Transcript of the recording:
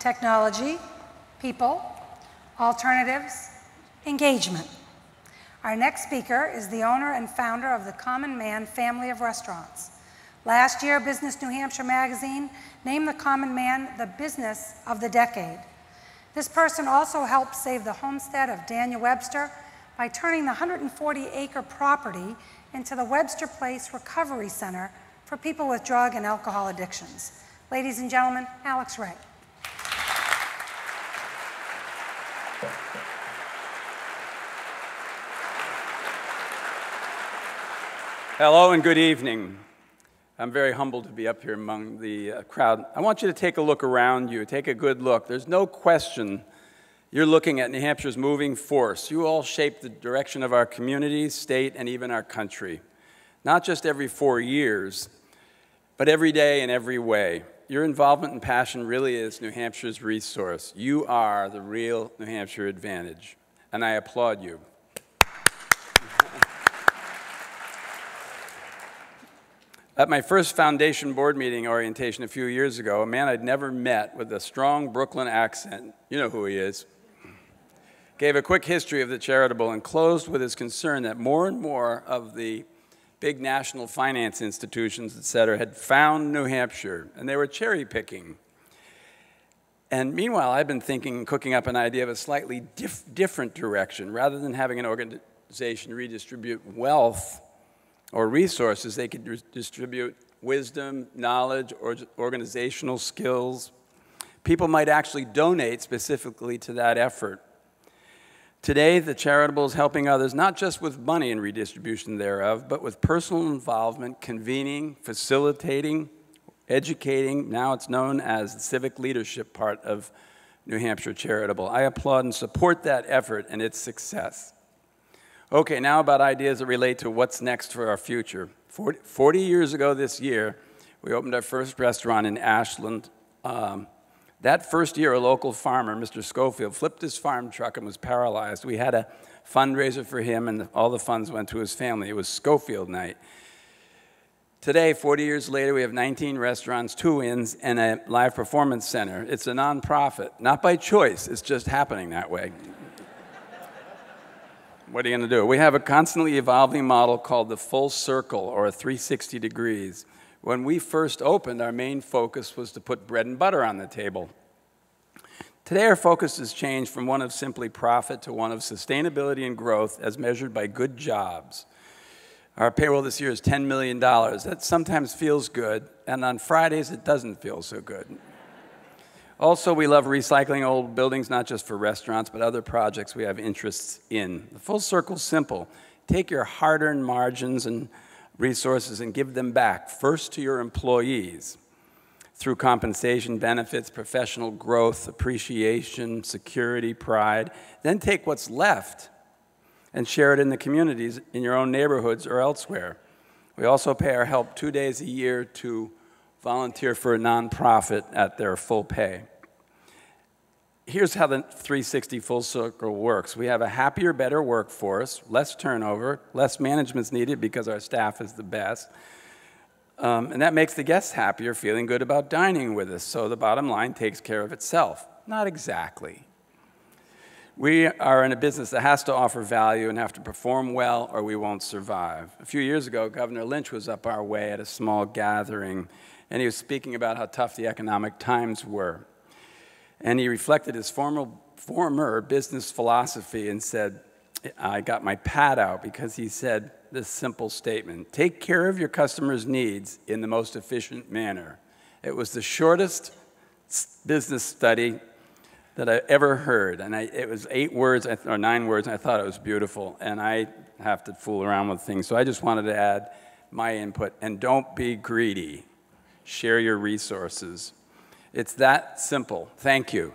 technology, people, alternatives, engagement. Our next speaker is the owner and founder of the Common Man family of restaurants. Last year, Business New Hampshire magazine named the Common Man the business of the decade. This person also helped save the homestead of Daniel Webster by turning the 140-acre property into the Webster Place Recovery Center for people with drug and alcohol addictions. Ladies and gentlemen, Alex Ray. Hello and good evening. I'm very humbled to be up here among the crowd. I want you to take a look around you, take a good look. There's no question you're looking at New Hampshire's moving force. You all shape the direction of our community, state, and even our country. Not just every 4 years, but every day in every way. Your involvement and passion really is New Hampshire's resource. You are the real New Hampshire advantage, and I applaud you. At my first foundation board meeting orientation a few years ago, a man I'd never met with a strong Brooklyn accent, you know who he is, gave a quick history of the charitable and closed with his concern that more and more of the big national finance institutions, et cetera, had found New Hampshire, and they were cherry picking. And meanwhile, I've been thinking, cooking up an idea of a slightly different direction. Rather than having an organization redistribute wealth or resources, they could distribute wisdom, knowledge, or organizational skills. People might actually donate specifically to that effort. Today, the charitable is helping others not just with money and redistribution thereof, but with personal involvement, convening, facilitating, educating. Now it's known as the civic leadership part of New Hampshire Charitable. I applaud and support that effort and its success. Okay, now about ideas that relate to what's next for our future. 40 years ago this year, we opened our first restaurant in Ashland. That first year, a local farmer, Mr. Schofield, flipped his farm truck and was paralyzed. We had a fundraiser for him, and all the funds went to his family. It was Schofield Night. Today, 40 years later, we have 19 restaurants, 2 inns, and a live performance center. It's a nonprofit, not by choice. It's just happening that way. What are you going to do? We have a constantly evolving model called the full circle, or a 360 degrees. When we first opened, our main focus was to put bread and butter on the table. Today, our focus has changed from one of simply profit to one of sustainability and growth as measured by good jobs. Our payroll this year is $10 million. That sometimes feels good, and on Fridays, it doesn't feel so good. Also, we love recycling old buildings, not just for restaurants, but other projects we have interests in. The full circle's simple. Take your hard-earned margins and resources and give them back, first to your employees, through compensation, benefits, professional growth, appreciation, security, pride. Then take what's left and share it in the communities, in your own neighborhoods or elsewhere. We also pay our help 2 days a year to volunteer for a nonprofit at their full pay. Here's how the 360 full circle works. We have a happier, better workforce, less turnover, less management's needed because our staff is the best. And that makes the guests happier, feeling good about dining with us. So the bottom line takes care of itself. Not exactly. We are in a business that has to offer value and have to perform well or we won't survive. A few years ago, Governor Lynch was up our way at a small gathering, and he was speaking about how tough the economic times were. And he reflected his former business philosophy and said, I got my pad out because he said this simple statement: take care of your customers' needs in the most efficient manner. It was the shortest business study that I ever heard, and it was 8 words or 9 words, and I thought it was beautiful, and I have to fool around with things, so I just wanted to add my input. And don't be greedy. Share your resources. It's that simple. Thank you.